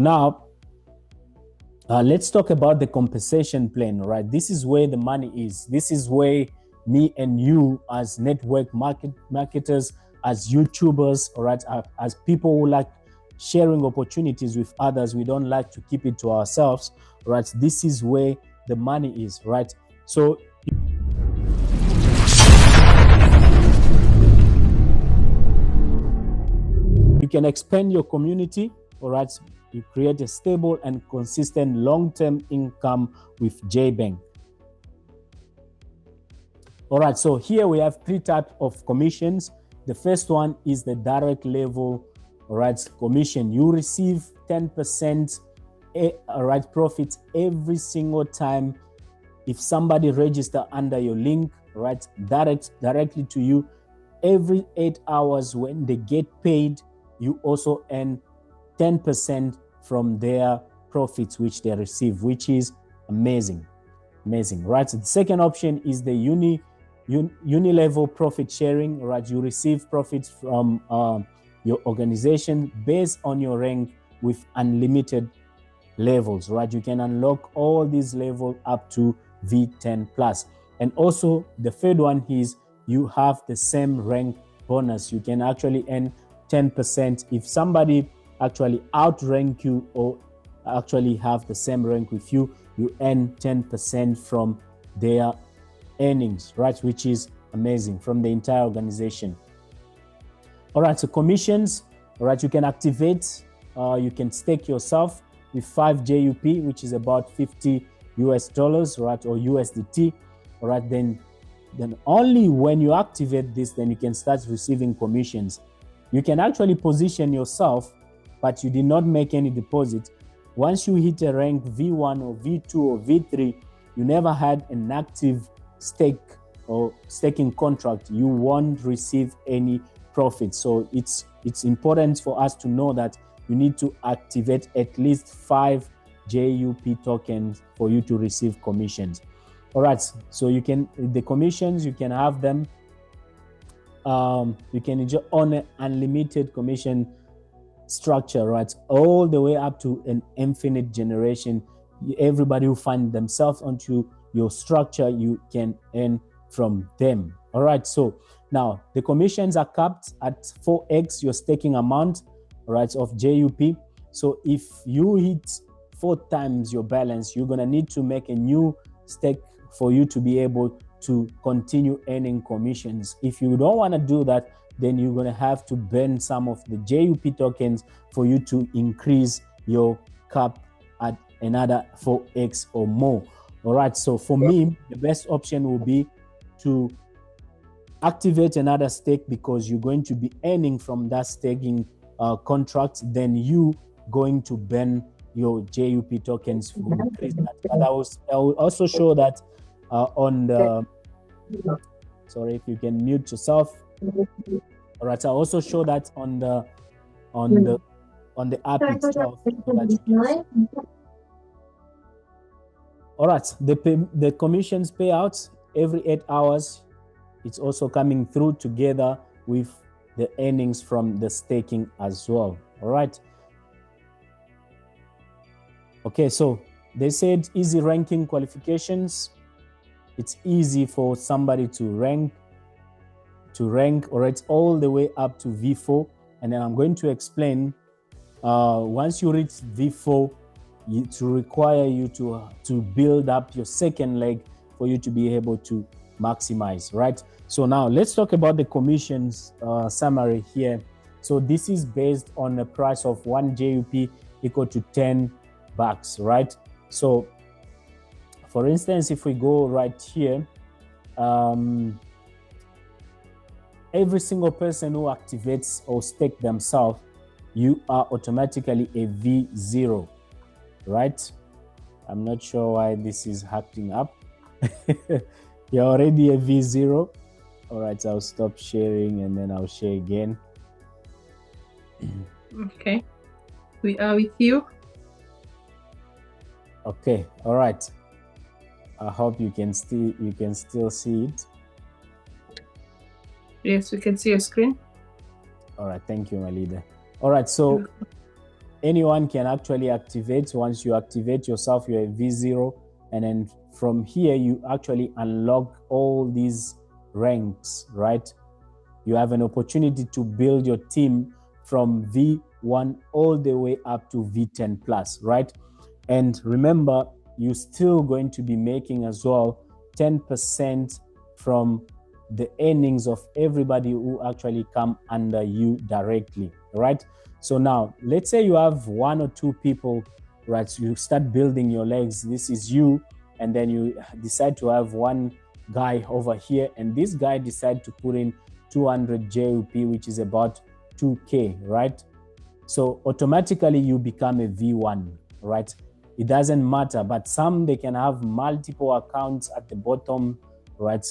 Now, let's talk about the compensation plan, right? This is where the money is. This is where me and you as network marketers, as YouTubers, all right, as people who like sharing opportunities with others, we don't like to keep it to ourselves, right? This is where the money is, right? So you can expand your community, all right? You create a stable and consistent long-term income with JBANK. All right, so here we have three types of commissions. The first one is the direct level, all right, commission. You receive 10% all right, profits every single time if somebody register under your link, right, directly to you. Every 8 hours when they get paid, you also earn 10% from their profits which they receive, which is amazing, right? So the second option is the uni-level profit sharing, right? You receive profits from your organization based on your rank with unlimited levels, right? You can unlock all these levels up to V10 plus. And also the third one is you have the same rank bonus. You can actually earn 10% if somebody actually outrank you or actually have the same rank with you. You earn 10% from their earnings, right? Which is amazing, from the entire organization. All right, so commissions, all right, you can activate, you can stake yourself with 5 JUP, which is about $50 US, right, or USDT. All right, then only when you activate this, then you can start receiving commissions. You can actually position yourself, but you did not make any deposit. Once you hit a rank V1 or V2 or V3, you never had an active stake or staking contract, you won't receive any profit. So it's important for us to know that you need to activate at least 5 JUP tokens for you to receive commissions. All right, so the commissions, you can have them, you can enjoy on an unlimited commission structure, right, all the way up to an infinite generation. Everybody who find themselves onto your structure, you can earn from them. All right, so now the commissions are capped at 4x your staking amount, right, of JUP. So if you hit 4 times your balance, you're gonna need to make a new stake for you to be able to continue earning commissions. If you don't want to do that, then you're going to have to burn some of the JUP tokens for you to increase your cap at another 4x or more. All right, so for me, the best option will be to activate another stake, because you're going to be earning from that staking contract. Then you going to burn your JUP tokens to increase that. But I will also show that on the, sorry, if you can mute yourself. All right, I'll also show that on the app itself, so that you can see. All right, the commissions payouts every 8 hours, it's also coming through together with the earnings from the staking as well. All right. Okay, so they said easy ranking qualifications. It's easy for somebody to rank, or it's all the way up to V4. And then I'm going to explain, once you reach V4, it will require you to build up your second leg for you to be able to maximize, right? So now let's talk about the commissions summary here. So this is based on a price of 1 JUP equal to $10, right? So for instance, if we go right here, every single person who activates or stake themselves, you are automatically a V0, right? I'm not sure why this is acting up. You're already a V0. All right, I'll stop sharing and then I'll share again. Okay, we are with you. Okay, all right. I hope you can still see it. Yes, we can see your screen. All right, thank you, my leader. All right, so anyone can actually activate. Once you activate yourself, you're a V0, and then from here you actually unlock all these ranks, right? You have an opportunity to build your team from V1 all the way up to V10 plus, right? And remember, you're still going to be making as well 10% from the earnings of everybody who actually come under you directly, right? So now, let's say you have 1 or 2 people, right? So you start building your legs. This is you, and then you decide to have one guy over here, and this guy decide to put in 200 JUP, which is about 2K, right? So automatically you become a V1, right? It doesn't matter, but some, they can have multiple accounts at the bottom, right?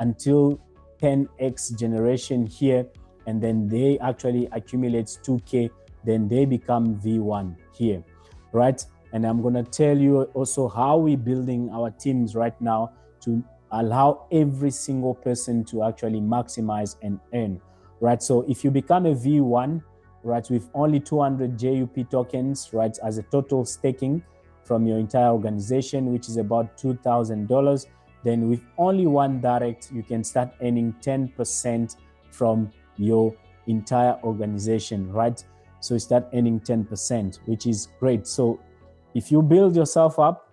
Until 10x generation here, and then they actually accumulate 2K, then they become V1 here, right? And I'm gonna tell you also how we're building our teams right now to allow every single person to actually maximize and earn, right? So if you become a V1, right, with only 200 JUP tokens, right, as a total staking from your entire organization, which is about $2,000, then with only one direct, you can start earning 10% from your entire organization, right? So you start earning 10%, which is great. So if you build yourself up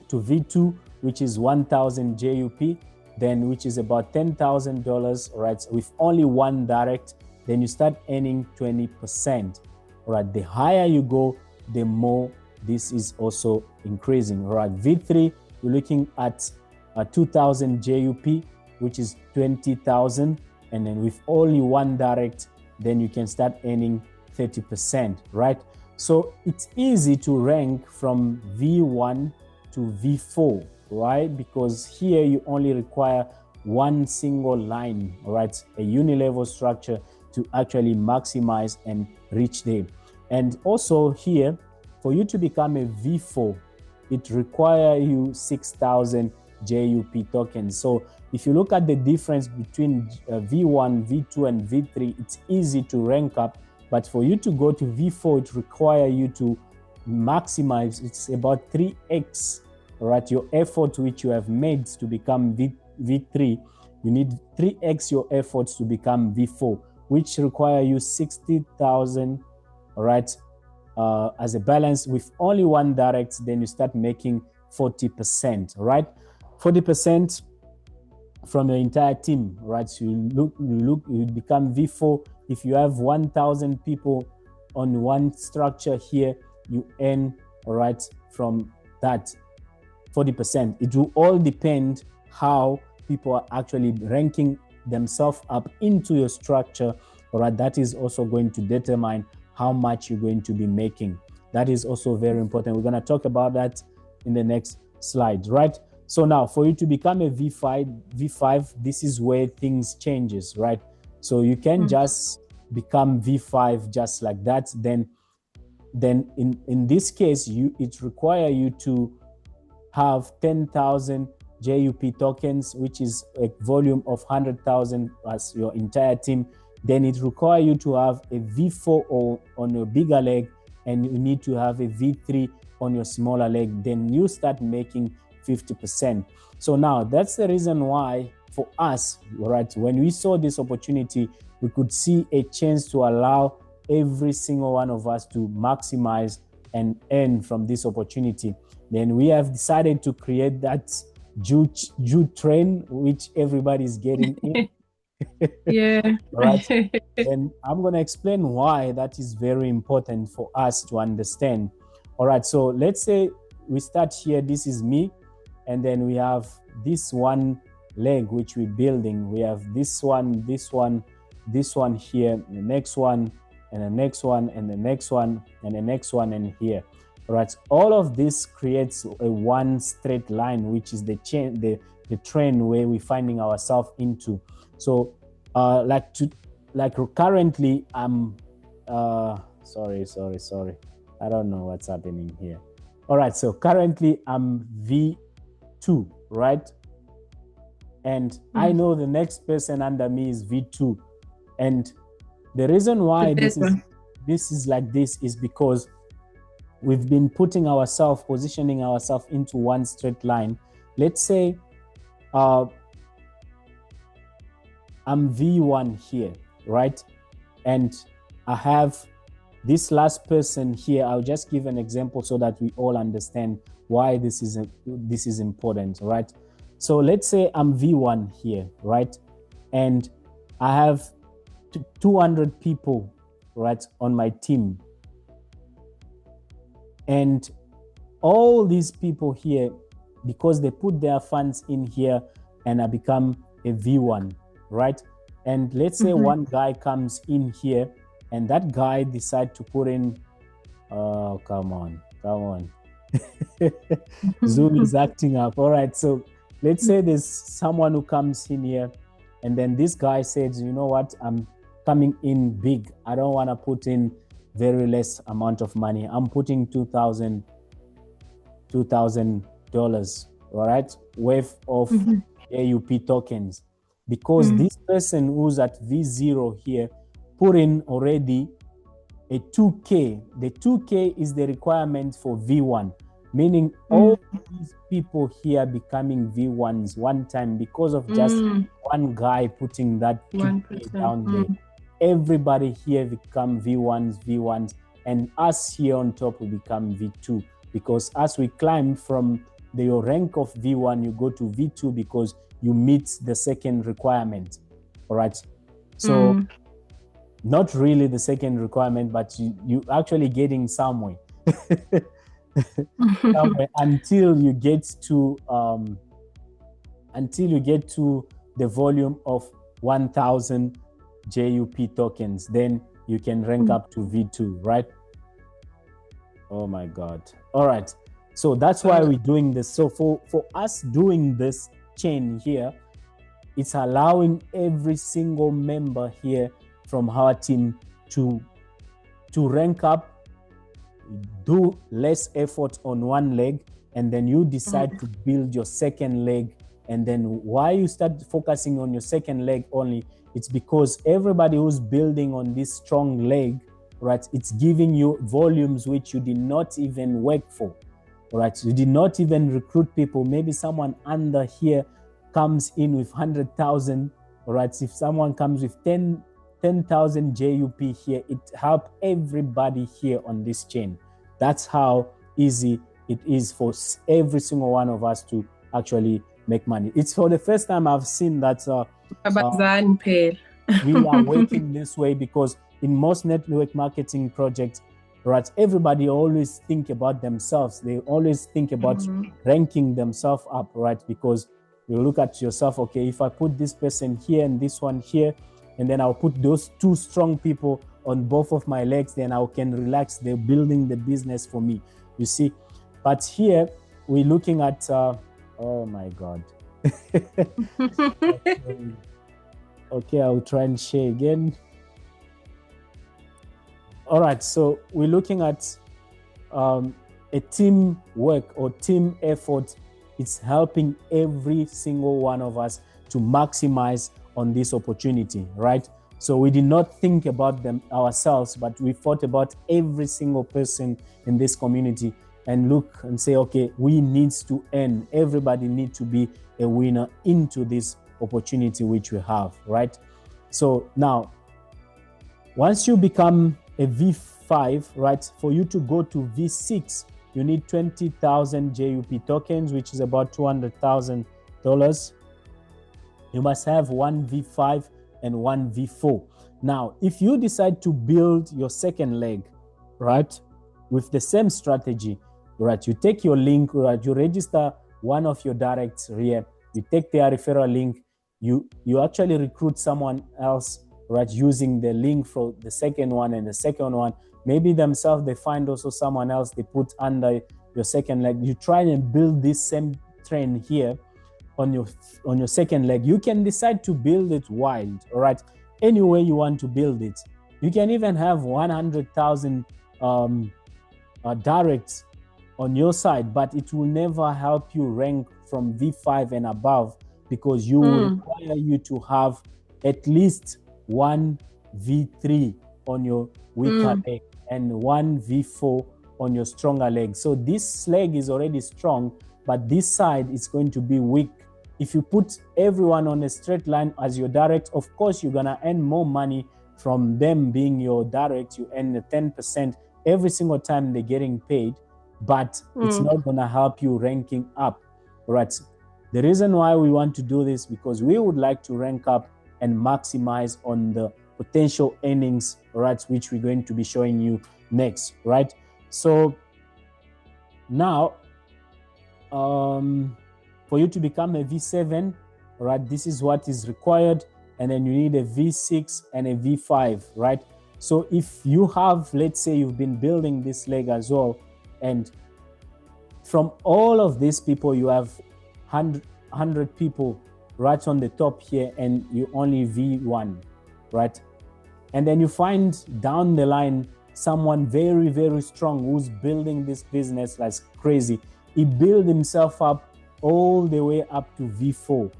to V2, which is 1,000 JUP, then which is about $10,000, right? With only one direct, then you start earning 20%, right? The higher you go, the more this is also increasing, right? V3, you're looking at 2,000 JUP, which is 20,000, and then with only one direct, then you can start earning 30%, right? So it's easy to rank from V1 to V4, right? Because here you only require one single line, right? A unilevel structure to actually maximize and reach there. And also here, for you to become a V4, it requires you 6,000 JUP tokens. So if you look at the difference between V1, V2, and V3, it's easy to rank up. But for you to go to V4, it requires you to maximize. It's about 3x, right? Your effort which you have made to become V3, you need 3x your efforts to become V4, which require you 60,000, right? As a balance with only one direct, then you start making 40%, right? 40% from your entire team, right? So you become V4. If you have 1,000 people on one structure here, you earn, all right, from that 40%. It will all depend how people are actually ranking themselves up into your structure, all right? That is also going to determine how much you're going to be making. That is also very important. We're going to talk about that in the next slide, right? So now for you to become a V5, this is where things changes, right? So you can just become V5 just like that. Then in this case, it requires you to have 10,000 JUP tokens, which is a volume of 100,000 as your entire team. Then it requires you to have a V4 on your bigger leg, and you need to have a V3 on your smaller leg. Then you start making 50%. So now that's the reason why for us, right, when we saw this opportunity, we could see a chance to allow every single one of us to maximize and earn from this opportunity. Then we have decided to create that Jute train, which everybody's getting in. Yeah. Right. And I'm going to explain why that is very important for us to understand. All right. So let's say we start here. This is me. And then we have this one leg, which we're building. We have this one, this one, this one here, the next one, and the next one, and the next one, and the next one, and here. All right. All of this creates a one straight line, which is the chain, the train where we're finding ourselves into. So currently I'm sorry. I don't know what's happening here. All right. So currently I'm V2, right? And I know the next person under me is V2. And the reason why this is like this is because we've been positioning ourselves into one straight line. Let's say I'm V1 here, right? And I have this last person here. I'll just give an example so that we all understand why this is important, right? So let's say I'm V1 here, right? And I have 200 people, right, on my team. And all these people here, because they put their funds in here and I become a V1, right? And let's say one guy comes in here and that guy decide to put in, oh, come on. Zoom is acting up. All right, so let's say there's someone who comes in here and then this guy says, you know what, I'm coming in big. I don't want to put in very less amount of money. I'm putting $2,000, all right, worth of AUP tokens, because this person who's at V0 here put in already a 2K. The 2K is the requirement for V1, meaning all these people here becoming V1s one time because of just one guy putting that 2K down there. Everybody here become V1s, and us here on top will become V2, because as we climb from your rank of V1, you go to V2 because you meet the second requirement. All right. So not really the second requirement, but you actually getting somewhere. until you get to the volume of 1,000 JUP tokens, then you can rank up to V2, right? Oh my God. All right. So that's why we're doing this. So for us doing this chain here, it's allowing every single member here from our team to rank up, do less effort on one leg, and then you decide to build your second leg. And then why you start focusing on your second leg only, it's because everybody who's building on this strong leg, right, it's giving you volumes which you did not even work for, right? You did not even recruit people. Maybe someone under here comes in with 100,000, right? If someone comes with 10,000 JUP here, it helps everybody here on this chain. That's how easy it is for every single one of us to actually make money. It's for the first time I've seen that we are working this way, because in most network marketing projects, right, everybody always think about themselves. They always think about ranking themselves up, right? Because you look at yourself, okay, if I put this person here and this one here, and then I'll put those two strong people on both of my legs, then I can relax. They're building the business for me, you see. But here we're looking at, oh my God. Okay, I'll try and share again. All right, so we're looking at a team work or team effort. It's helping every single one of us to maximize on this opportunity, right? So we did not think about them ourselves, but we thought about every single person in this community and look and say, okay, we need to earn. Everybody needs to be a winner into this opportunity which we have, right? So now, once you become a V5, right, for you to go to V6, you need 20,000 JUP tokens, which is about $200,000. You must have one V5 and one V4. Now, if you decide to build your second leg, right, with the same strategy, right, you take your link, right, you register one of your directs here, you take their referral link, you actually recruit someone else, right, using the link for the second one and the second one. Maybe themselves, they find also someone else they put under your second leg. You try and build this same trend here on your second leg. You can decide to build it wild, all right, any way you want to build it. You can even have 100,000 directs on your side, but it will never help you rank from V5 and above, because you will require you to have at least one V3 on your weaker leg and one V4 on your stronger leg. So this leg is already strong, but this side is going to be weak. If you put everyone on a straight line as your direct, of course, you're going to earn more money from them being your direct. You earn the 10% every single time they're getting paid, but it's not going to help you ranking up, right? The reason why we want to do this, because we would like to rank up and maximize on the potential earnings, right, which we're going to be showing you next, right? So now, for you to become a V7, right, this is what is required, and then you need a V6 and a V5, right? So if you have, let's say you've been building this leg as well, and from all of these people, you have 100 people right on the top here, and you only V1, right? And then you find down the line someone very, very strong who's building this business like crazy. He built himself up all the way up to V4,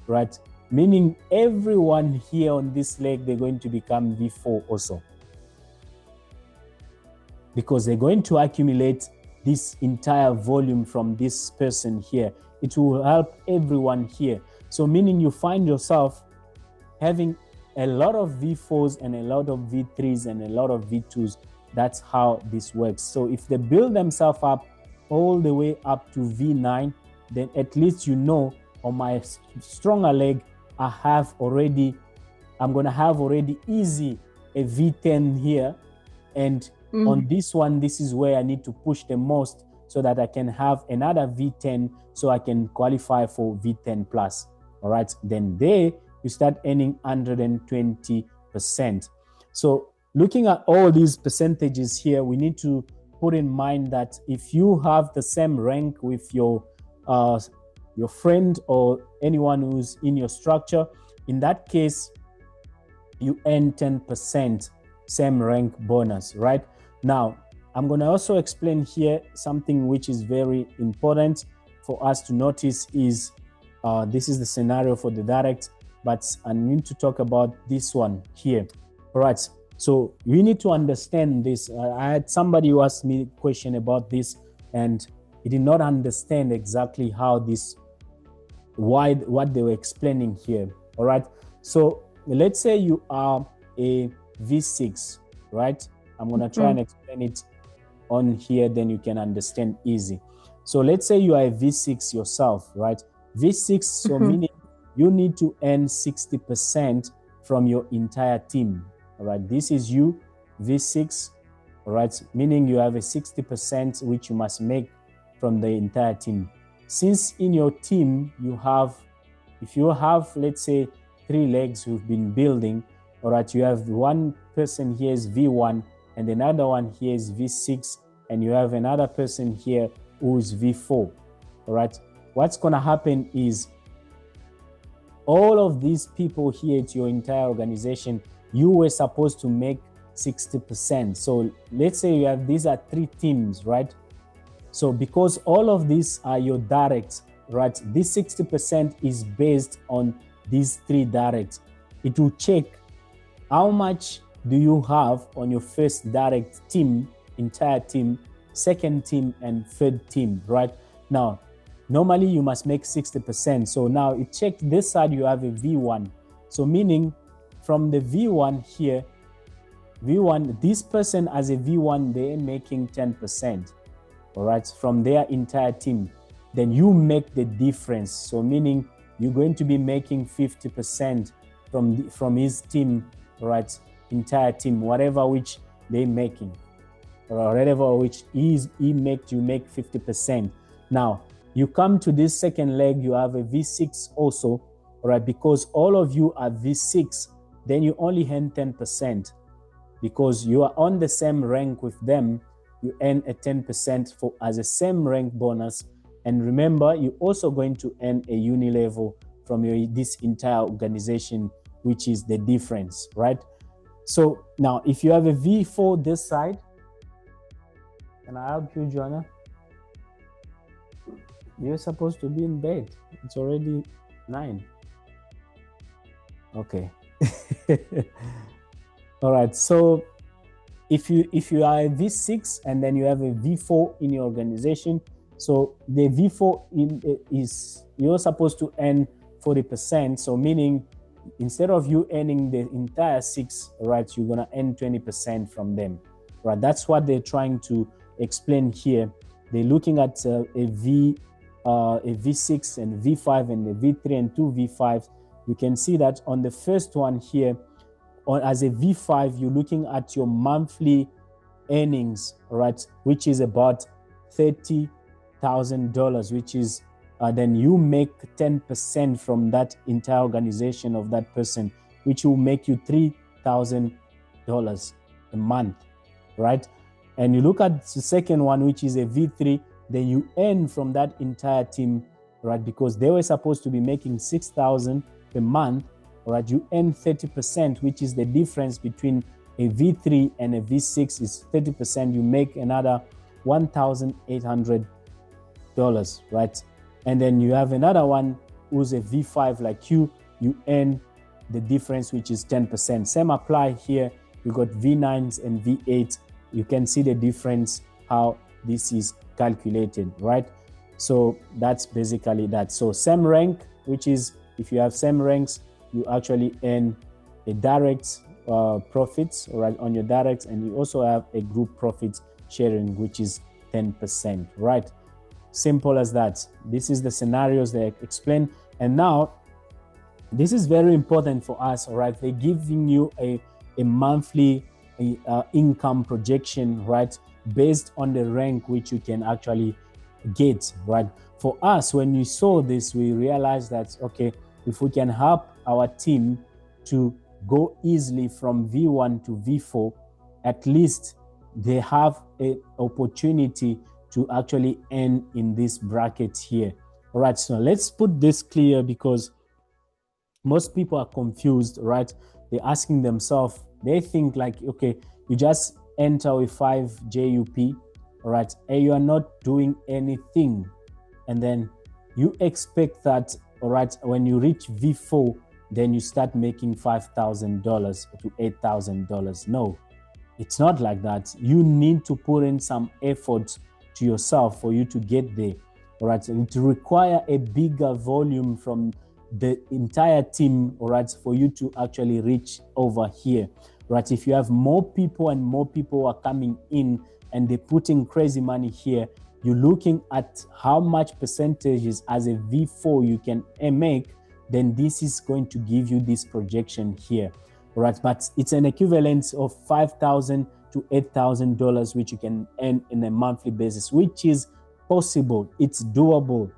right? Meaning everyone here on this leg, they're going to become V4 also, because they're going to accumulate this entire volume from this person here. It will help everyone here. So meaning you find yourself having a lot of V4s and a lot of V3s and a lot of V2s. That's how this works. So if they build themselves up all the way up to V9, then at least you know on my stronger leg, I'm going to have already easy a V10 here. And on this one, this is where I need to push the most so that I can have another V10 so I can qualify for V10 plus. All right. Then there you start earning 120%. So looking at all these percentages here, we need to put in mind that if you have the same rank with your friend or anyone who's in your structure, in that case, you earn 10% same rank bonus, right? Now, I'm going to also explain here something which is very important for us to notice is this is the scenario for the direct, but I need to talk about this one here. All right. So you need to understand this. I had somebody who asked me a question about this, and he did not understand exactly how this, what they were explaining here. All right. So let's say you are a V6, right? I'm going to try and explain it on here, then you can understand easy. So let's say you are a V6 yourself, right? V6, so meaning you need to earn 60% from your entire team. All right, this is you, V6, all right, meaning you have a 60% which you must make from the entire team. Since in your team you have, if you have, let's say, 3 legs who've been building, all right, you have one person here is V1 and another one here is V6, and you have another person here who's V4, all right. What's going to happen is all of these people here at your entire organization, you were supposed to make 60%. So let's say you have, these are 3 teams, right? So because all of these are your directs, right? This 60% is based on these 3 directs. It will check how much do you have on your first direct team, entire team, second team, and third team, right? Now, normally you must make 60%. So now it checked this side, you have a V1. So meaning from the V1 here, V1, this person as a V1, they're making 10%, all right, from their entire team. Then you make the difference. So meaning you're going to be making 50% from his team, right, entire team, whatever which they're making, or whatever which he make, you make 50%. Now, you come to this second leg, you have a V6 also, all right, because all of you are V6, then you only earn 10%. Because you are on the same rank with them, you earn a 10% for as a same rank bonus. And remember, you're also going to earn a uni level from this entire organization, which is the difference, right? So now, if you have a V4 this side, can I help you, Joanna? You're supposed to be in bed. It's already 9. Okay. All right. So if you are a V6 and then you have a V4 in your organization, so the V4 is you're supposed to earn 40%. So meaning instead of you earning the entire 6, right, you're gonna earn 20% from them, right? That's what they're trying to explain here. They're looking at a V6 and V5 and a V3 and 2 V5s. You can see that on the first one here, as a V5, you're looking at your monthly earnings, right, which is about $30,000, which is then you make 10% from that entire organization of that person, which will make you $3,000 a month, right? And you look at the second one, which is a V3, then you earn from that entire team, right? Because they were supposed to be making $6,000 per month, right? You earn 30%, which is the difference between a V3 and a V6 is 30%. You make another $1,800, right? And then you have another one who's a V5 like you earn the difference, which is 10%. Same apply here. You got V9s and V8. You can see the difference, how this is calculated, right? So that's basically that. So same rank, which is if you have same ranks, you actually earn a direct profits, right, on your directs, and you also have a group profit sharing, which is 10%, right? Simple as that. This is the scenarios they explain. And now, this is very important for us, all right? They're giving you a monthly income projection, right, based on the rank which you can actually get, right? For us, when we saw this, we realized that, okay, if we can help our team to go easily from V1 to V4, at least they have an opportunity to actually earn in this bracket here. All right, so let's put this clear, because most people are confused, right? They're asking themselves, they think like, okay, you just enter with 5 JUP, all right, and you are not doing anything. And then you expect that, all right, when you reach V4, then you start making $5,000 to $8,000. No, it's not like that. You need to put in some effort to yourself for you to get there, all right? And to require a bigger volume from the entire team, all right, for you to actually reach over here, right? If you have more people and more people are coming in and they're putting crazy money here, you're looking at how much percentages as a V4 you can make, then this is going to give you this projection here, right? But it's an equivalent of $5,000 to $8,000, which you can earn in a monthly basis, which is possible. It's doable.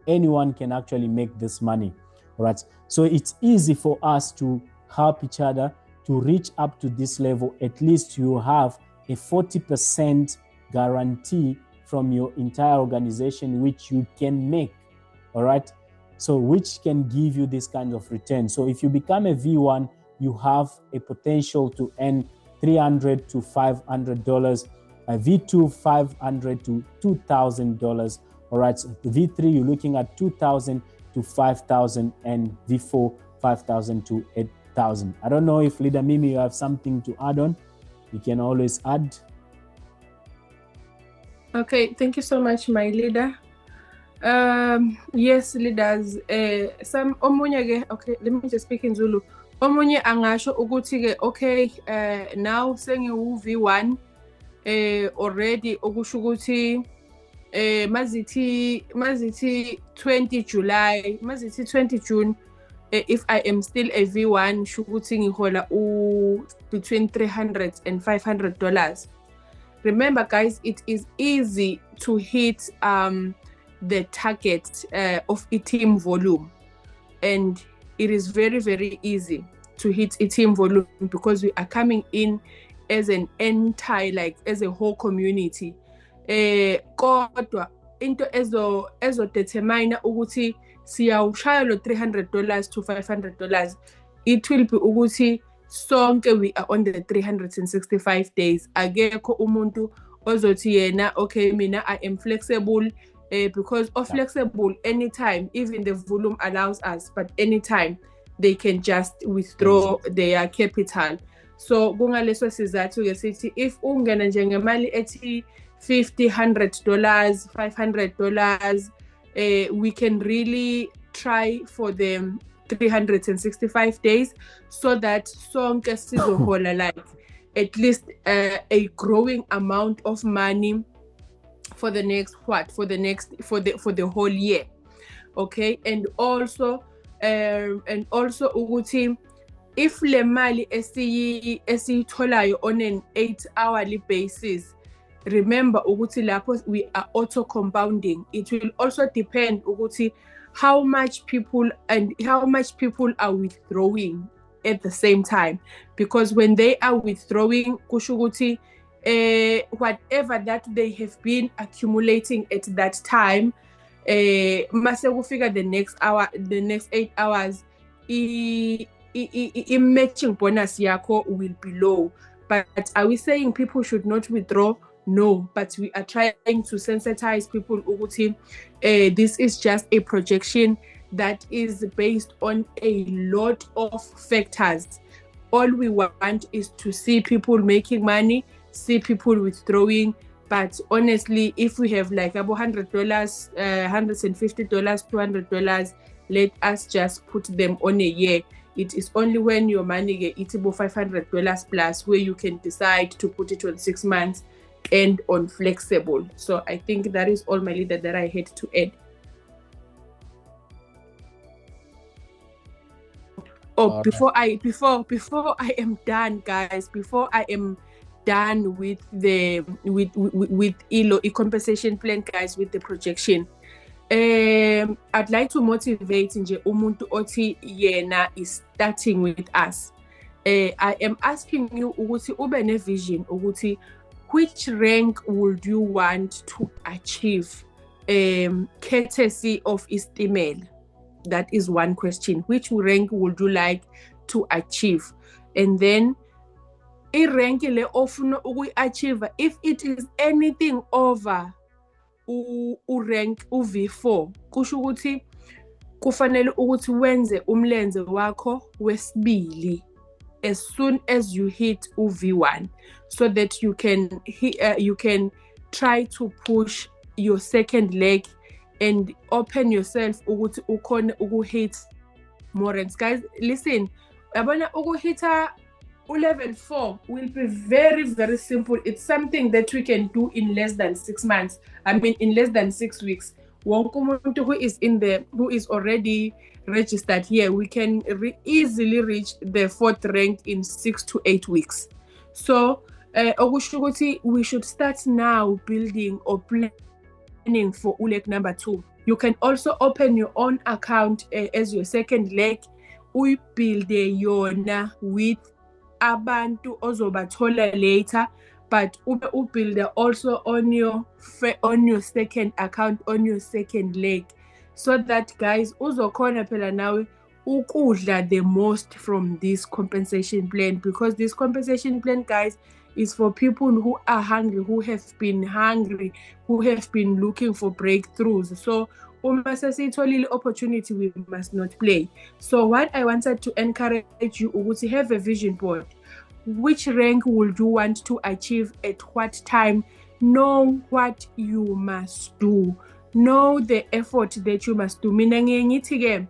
Anyone can actually make this money, right? So it's easy for us to help each other to reach up to this level. At least you have a 40% guarantee from your entire organization, which you can make, all right? So which can give you this kind of return. So if you become a V1, you have a potential to earn $300 to $500, a V2 $500 to $2,000, all right? V3 you're looking at $2,000 to $5,000, and V4 $5,000 to $8,000. I don't know if Leader Mimi, you have something to add on. You can always add. Okay, thank you so much, my leader. Yes, leaders. Some omunye okay, let me just speak in Zulu. Omunye angasho ukuthi ke okay, now sengiwu V1 already okusho ukuthi mazithi 20 July, mazithi 20 June, if I am still a V1 sho ukuthi ngihola between $300 and $500. Remember guys, it is easy to hit the target of a team volume, and it is very, very easy to hit a team volume because we are coming in as an entire, like as a whole community. Kodwa into ezo determine ukuthi siyawushaya lo $300 to $500, it will be ukuthi sonke we are on the 365 days. Akekho umuntu ozothi yena okay mina I am flexible, because of flexible anytime, even the volume allows us, but anytime they can just withdraw their capital. So kungaleso sizathu ke sithi if ungena njengemali ethi $50, $100, $500, we can really try for them 365 days so that sonke sizohola like at least a growing amount of money for the next for the whole year. Okay, and also ukuthi if le mali esiyitholayo on an 8-hourly basis, remember ukuthi lapho we are auto compounding. It will also depend ukuthi how much people are withdrawing at the same time, because when they are withdrawing kusho ukuthi whatever that they have been accumulating at that time, mase kufika the next 8 hours, matching bonus yakho will be low. But are we saying people should not withdraw? No, but we are trying to sensitize people ukuthi this is just a projection that is based on a lot of factors. All we want is to see people making money, see people withdrawing. But honestly, if we have like about $100, $150, $200, let us just put them on a year. It is only when your money gets about $500 plus where you can decide to put it on 6 months and on flexible. So I think that is all, my leader, that I had to add. Oh, before I am done, guys, before I am done with the with ILO, compensation plan, guys, with the projection, I'd like to motivate nje umuntu othi yena is starting with us. I am asking you ukuthi ube ne vision ukuthi which rank would you want to achieve, courtesy of Istimela? That is one question. Which rank would you like to achieve? And then rank le ofuna uku-achieve, if it is anything over rank V4, kusho ukuthi kufanele ukuthi wenze umlenze wakho wesibili as soon as you hit V1, so that you can try to push your second leg and open yourself ukuthi ukhona uku-hit more ranks. Guys, listen, yabona ukuhita level 4 will be very, very simple. It's something that we can do in less than 6 months. I mean, in less than 6 weeks. Wonke umuntu who is already registered here, we can easily reach the 4th rank in 6 to 8 weeks. So, we should start now building or planning for ULEK number 2. You can also open your own account as your second leg. We build yona with abantu ozobathola later, but build also on your second account, on your second leg, so that, guys, uzokhona phela nawe ukudla the most from this compensation plan, because this compensation plan, guys, is for people who are hungry, who have been looking for breakthroughs. So uma sesitholile opportunity, we must not play. So what I wanted to encourage you ukuthi have a vision board. Which rank would you want to achieve at what time? Know what you must do. Know the effort that you must do. Mina ngithi ke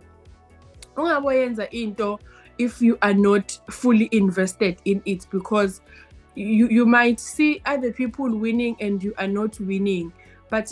ungaboyenza into if you are not fully invested in it, because you might see other people winning and you are not winning. But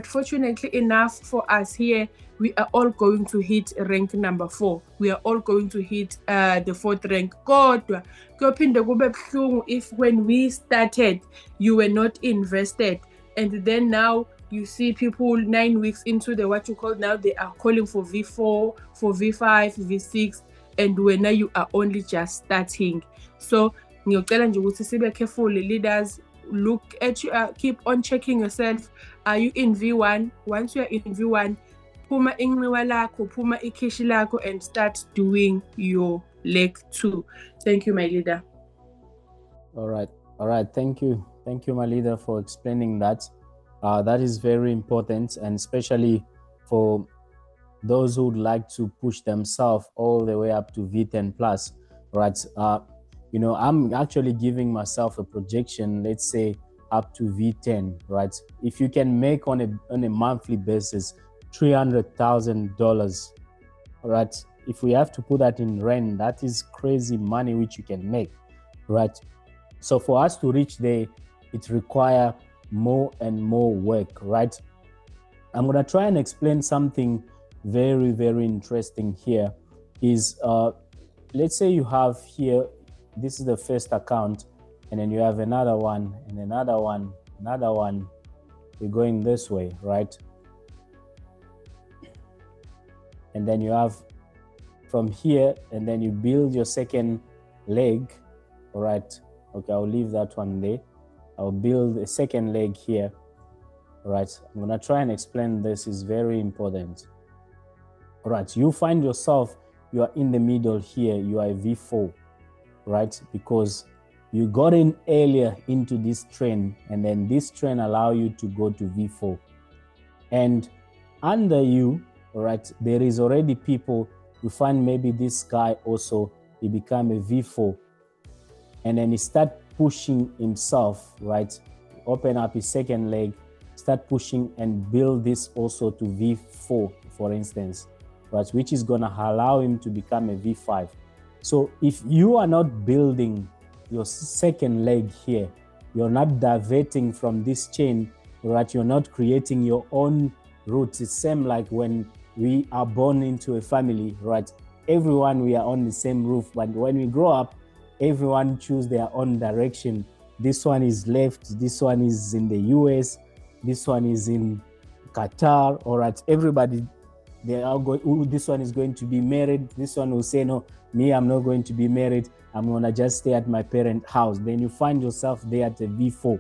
fortunately enough for us here, we are all going to hit rank number 4. We are all going to hit the 4th rank. Kodwa kuyophinde kube buhlungu if when we started you were not invested, and then now you see people 9 weeks into the what you call now, they are calling for V4, for V5, V6, and when now you are only just starting. So ngiyocela nje ukuthi sibe careful, leaders. Look at you, keep on checking yourself. Are you in V1? Once you are in V1, puma inxiwa lakho, puma ikhishi lakho, and start doing your leg 2. Thank you, my leader. All right. Thank you, my leader, for explaining that. That is very important, and especially for those who would like to push themselves all the way up to V10 plus, right? you know, I'm actually giving myself a projection, let's say up to V10, right? If you can make on a monthly basis $300,000, right? If we have to put that in rand, that is crazy money which you can make, right? So for us to reach there, it requires more and more work, right? I'm going to try and explain something very, very interesting here. Is let's say you have here, this is the first account, and then you have another one, and another one, another one. We're going this way, right? And then you have from here, and then you build your second leg, all right? Okay, I'll leave that one there. I'll build a second leg here, all right? I'm gonna try and explain this, is very important. All right, you find yourself, you are in the middle here, you are a V4, right? Because you got in earlier into this trend, and then this trend allow you to go to V4. And under you, all right, there is already people, you find maybe this guy also, he become a V4. And then he start pushing himself, right? Open up his second leg, start pushing and build this also to V4, for instance, right? Which is gonna allow him to become a V5. So if you are not building your second leg here, you're not diverting from this chain, right? You're not creating your own roots. It's same like when we are born into a family, right? Everyone, we are on the same roof, but when we grow up, everyone choose their own direction. This one is left, this one is in the US, this one is in Qatar, all right? Everybody, they are going, this one is going to be married, this one will say, no, me, I'm not going to be married, I'm gonna just stay at my parent house. Then you find yourself there at a V4,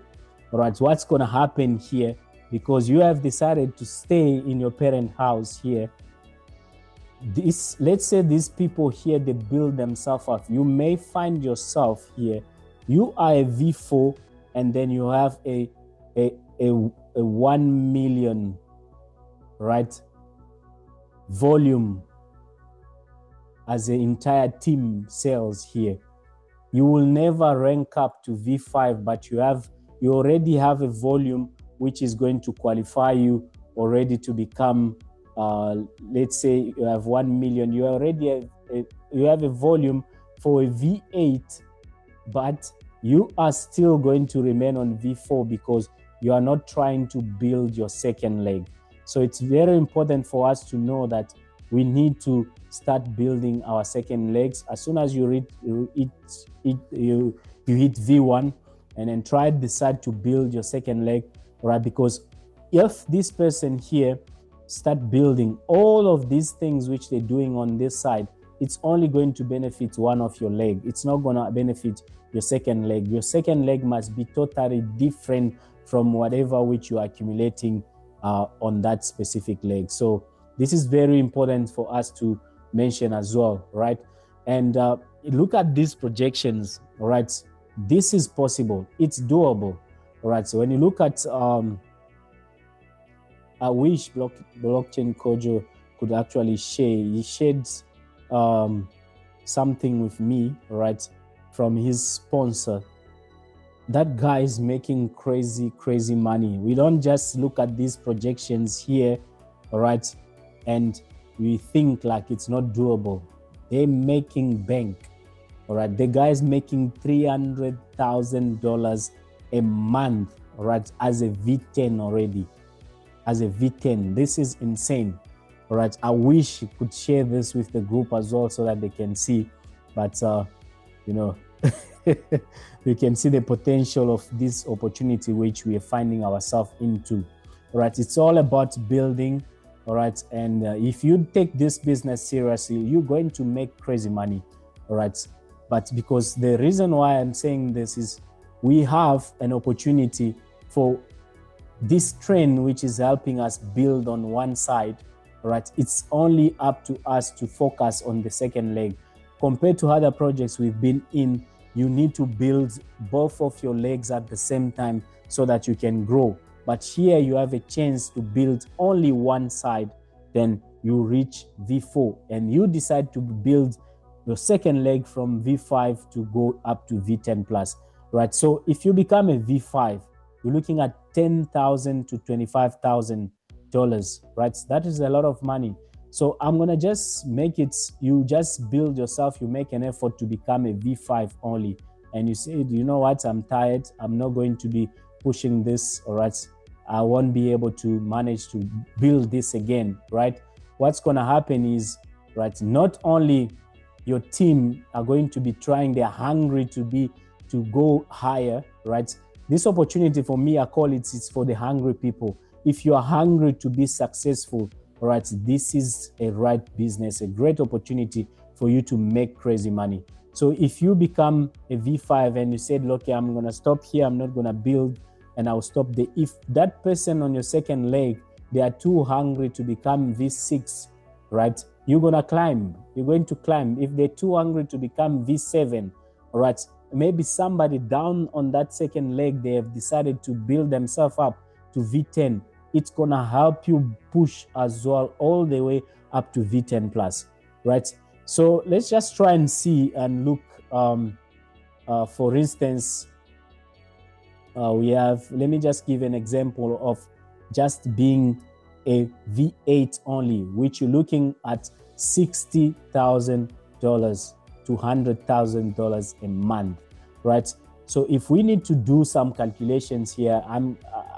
all right? What's gonna happen here, because you have decided to stay in your parent house here, this, let's say these people here, they build themselves up. You may find yourself here, you are a V4, and then you have a 1 million, right, volume as an entire team sales here. You will never rank up to V5, but you already have a volume which is going to qualify you already to become, let's say you have 1 million, you already have a volume for a V8, but you are still going to remain on V4 because you are not trying to build your second leg. So it's very important for us to know that we need to start building our second legs. As soon as you hit V1, and then decide to build your second leg, right? Because if this person here start building all of these things which they're doing on this side, it's only going to benefit one of your leg. It's not going to benefit your second leg. Your second leg must be totally different from whatever which you are accumulating on that specific leg. So this is very important for us to mention as well, right? And look at these projections, right? This is possible. It's doable, right? So when you look at, I wish blockchain Kojo could actually share. He shared something with me, right, from his sponsor. That guy is making crazy money. We don't just look at these projections here, right, and we think like it's not doable. They're making bank, all right? The guy's making $300,000 a month, all right, as a V10 already. As a V10, this is insane, all right? I wish you could share this with the group as well so that they can see, but you know, we can see the potential of this opportunity which we are finding ourselves into, all right? It's all about building, all right? And if you take this business seriously, you're going to make crazy money, all right? But because the reason why I'm saying this is we have an opportunity for this trend which is helping us build on one side, right? It's only up to us to focus on the second leg. Compared to other projects we've been in, you need to build both of your legs at the same time so that you can grow. But here you have a chance to build only one side, then you reach V4 and you decide to build your second leg from V5 to go up to V10 plus, right? So if you become a V5, you're looking at $10,000 to $25,000, right? That is a lot of money. So I'm gonna just make it, you just build yourself, you make an effort to become a V5 only. And you say, you know what, I'm tired, I'm not going to be pushing this, all right? I won't be able to manage to build this again, right? What's gonna happen is, right, not only your team are going to be trying, they're hungry to go higher, right? This opportunity for me, I call it, it's for the hungry people. If you are hungry to be successful, all right, this is a right business, a great opportunity for you to make crazy money. So if you become a V5 and you said, okay, I'm gonna stop here, I'm not gonna build, and I'll stop there. If that person on your second leg, they are too hungry to become V6, right? You're gonna climb, you're going to climb. If they're too hungry to become V7, all right, maybe somebody down on that second leg, they have decided to build themselves up to V10. It's gonna help you push as well all the way up to V10 plus, right? So let's just try and see and look, for instance, we have, let me just give an example of just being a V8 only, which you're looking at $60,000 to $100,000 a month, right? So if we need to do some calculations here,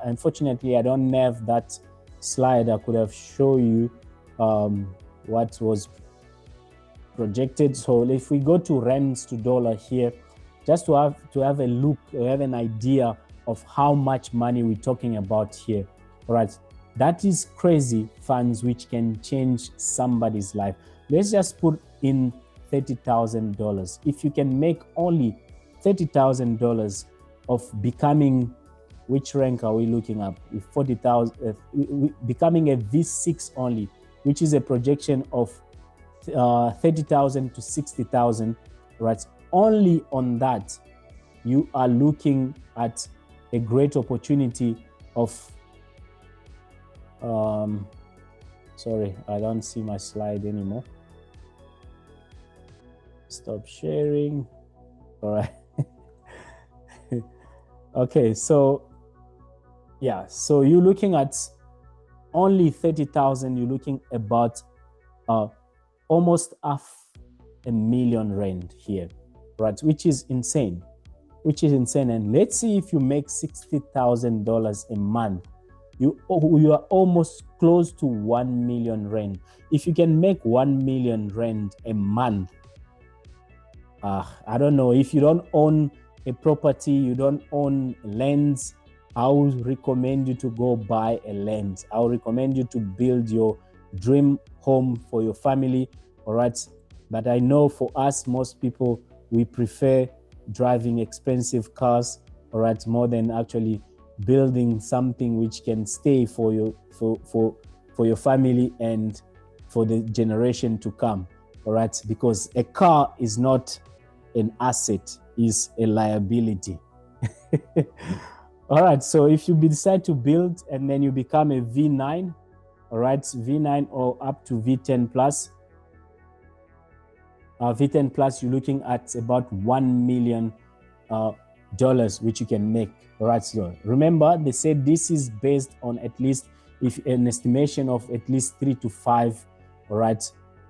unfortunately, I don't have that slide. I could have shown you what was projected. So if we go to rands to dollar here, just to have a look, have an idea of how much money we're talking about here, all right? That is crazy funds which can change somebody's life. Let's just put in $30,000. If you can make only $30,000 of becoming, which rank are we looking at? 40,000, becoming a V6 only, which is a projection of 30,000 to 60,000, right? Only on that, you are looking at a great opportunity of, sorry, I don't see my slide anymore. Stop sharing. All right. Okay, so yeah, so you're looking at only 30,000, you're looking about almost $500,000 rand here, right? Which is insane, And let's see if you make $60,000 a month, you are almost close to 1 million rand. If you can make 1 million rand a month, I don't know, if you don't own a property, you don't own lands, I would recommend you to go buy a land. I would recommend you to build your dream home for your family, all right? But I know for us, most people, we prefer driving expensive cars, all right, more than actually building something which can stay for your family and for the generation to come, all right? Because a car is not an asset, is a liability. All right, so if you decide to build and then you become a V9, all right, V9 or up to V10 plus, V10 plus, you're looking at about $1 million which you can make, all right? So remember, they said this is based on at least, if an estimation of at least 3 to 5, all right,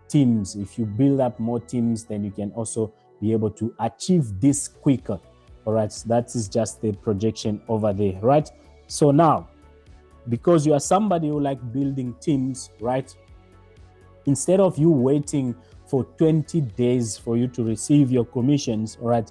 teams. If you build up more teams, then you can also be able to achieve this quicker, all right? So that is just the projection over there, right? So now, because you are somebody who like building teams, right? Instead of you waiting for 20 days for you to receive your commissions, all right,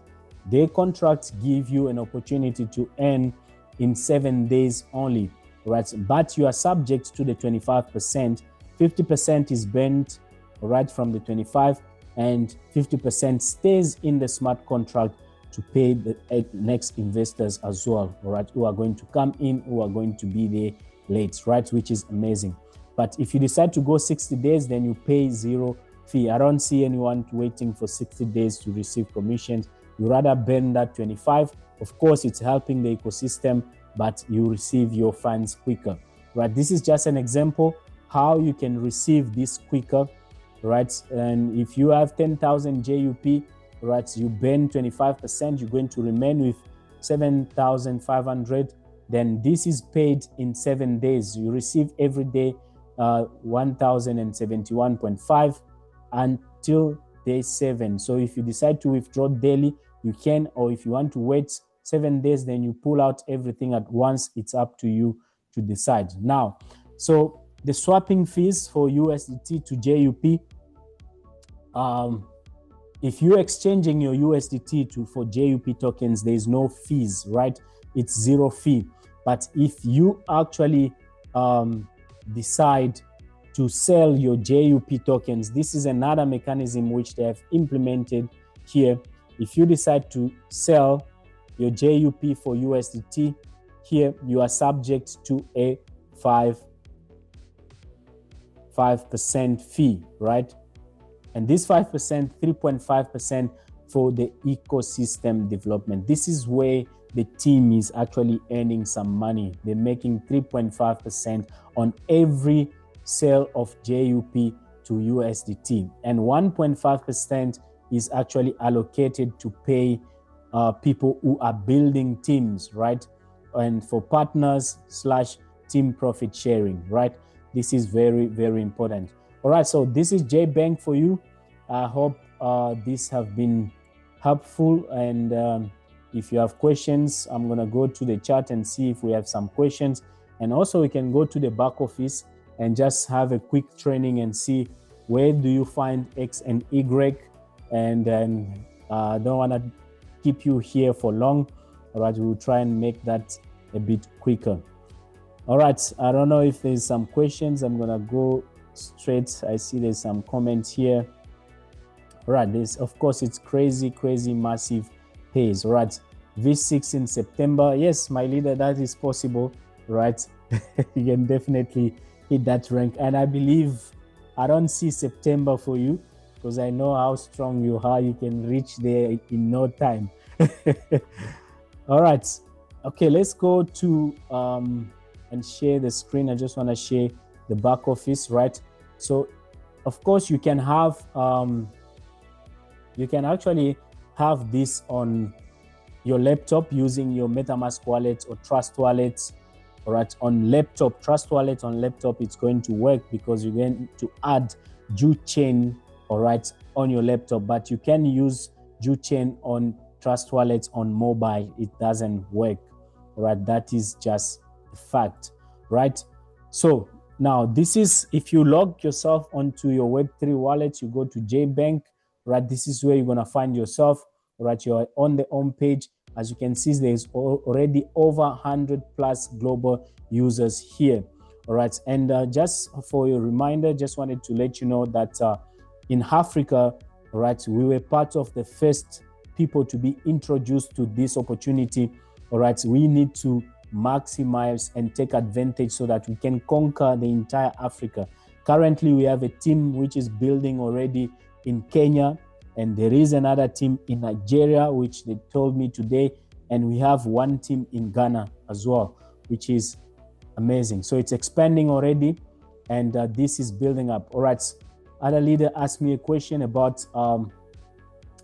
their contracts give you an opportunity to earn in 7 days only, right? But you are subject to the 25%. 50% is bent, all right, from the 25, and 50% stays in the smart contract to pay the next investors as well, all right, who are going to come in, who are going to be there late, right, which is amazing. But if you decide to go 60 days, then you pay zero fee. I don't see anyone waiting for 60 days to receive commissions. You rather burn that 25. Of course, it's helping the ecosystem, but you receive your funds quicker, right? This is just an example how you can receive this quicker, right? And if you have 10,000 JUP, right, you burn 25%, you're going to remain with 7,500. Then this is paid in 7 days. You receive every day 1,071.5 until day 7. So if you decide to withdraw daily, you can, or if you want to wait 7 days, then you pull out everything at once. It's up to you to decide. Now, so the swapping fees for USDT to JUP, if you're exchanging your USDT for JUP tokens, there's no fees, right? It's zero fee. But if you actually decide to sell your JUP tokens, this is another mechanism which they have implemented here. If you decide to sell your JUP for USDT, here you are subject to a 5% fee, right? And this 5%, 3.5% for the ecosystem development. This is where the team is actually earning some money. They're making 3.5% on every sale of JUP to USDT. And 1.5% is actually allocated to pay people who are building teams, right? And for partners / team profit sharing, right? This is very, very important. All right, so this is JBank for you. I hope this have been helpful. And if you have questions, I'm going to go to the chat and see if we have some questions. And also we can go to the back office and just have a quick training and see where do you find X and Y. And then I don't want to keep you here for long. All right, we'll try and make that a bit quicker. All right, I don't know if there's some questions. I'm going to go straight. I see there's some comments here. All right, this, of course, it's crazy, massive pays. All right, V6 in September. Yes, my leader, that is possible, right? You can definitely hit that rank. And I believe I don't see September for you because I know how strong you are. You can reach there in no time. All right. Okay, let's go to and share the screen. I just want to share the back office, right? So, of course, you can have you can actually have this on your laptop using your MetaMask wallet or Trust Wallet. All right, on laptop, Trust Wallet on laptop, it's going to work because you're going to add JuChain, all right, on your laptop. But you can use JuChain on Trust Wallet on mobile. It doesn't work. All right, that is just a fact, right? So now this is, if you log yourself onto your Web3 wallet, you go to JBank, right? This is where you're going to find yourself, right? You're on the home page. As you can see, there's already over 100 plus global users here. All right. And just for your reminder, just wanted to let you know that in Africa, right, we were part of the first people to be introduced to this opportunity. All right. We need to maximize and take advantage so that we can conquer the entire Africa. Currently, we have a team which is building already in Kenya. And there is another team in Nigeria, which they told me today. And we have one team in Ghana as well, which is amazing. So it's expanding already. And this is building up. All right. Other leader asked me a question about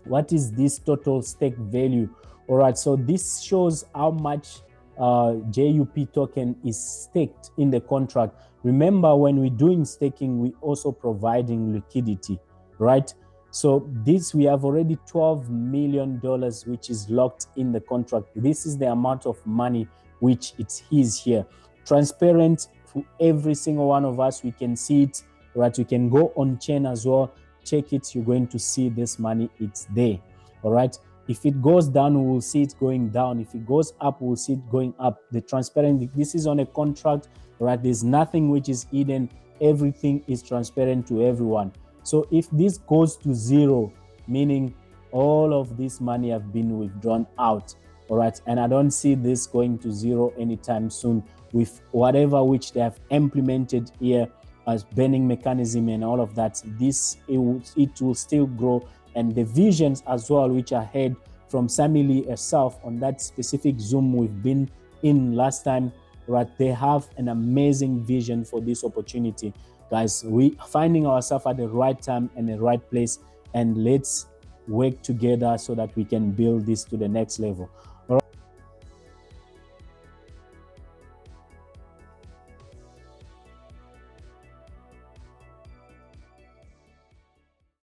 what is this total stake value? All right. So this shows how much JUP token is staked in the contract. Remember, when we're doing staking, we're also providing liquidity, right? So this, we have already $12 million, which is locked in the contract. This is the amount of money which it's his here. Transparent for every single one of us. We can see it, right? You can go on chain as well. Check it. You're going to see this money. It's there, all right? If it goes down, we will see it going down. If it goes up, we'll see it going up. The transparent, this is on a contract, right? There's nothing which is hidden. Everything is transparent to everyone. So if this goes to zero, meaning all of this money have been withdrawn out, all right? And I don't see this going to zero anytime soon with whatever which they have implemented here as burning mechanism and all of that. It will still grow. And the visions as well, which I heard from Sammy Lee herself on that specific Zoom we've been in last time, right? They have an amazing vision for this opportunity. Guys, we finding ourselves at the right time and the right place, and let's work together so that we can build this to the next level.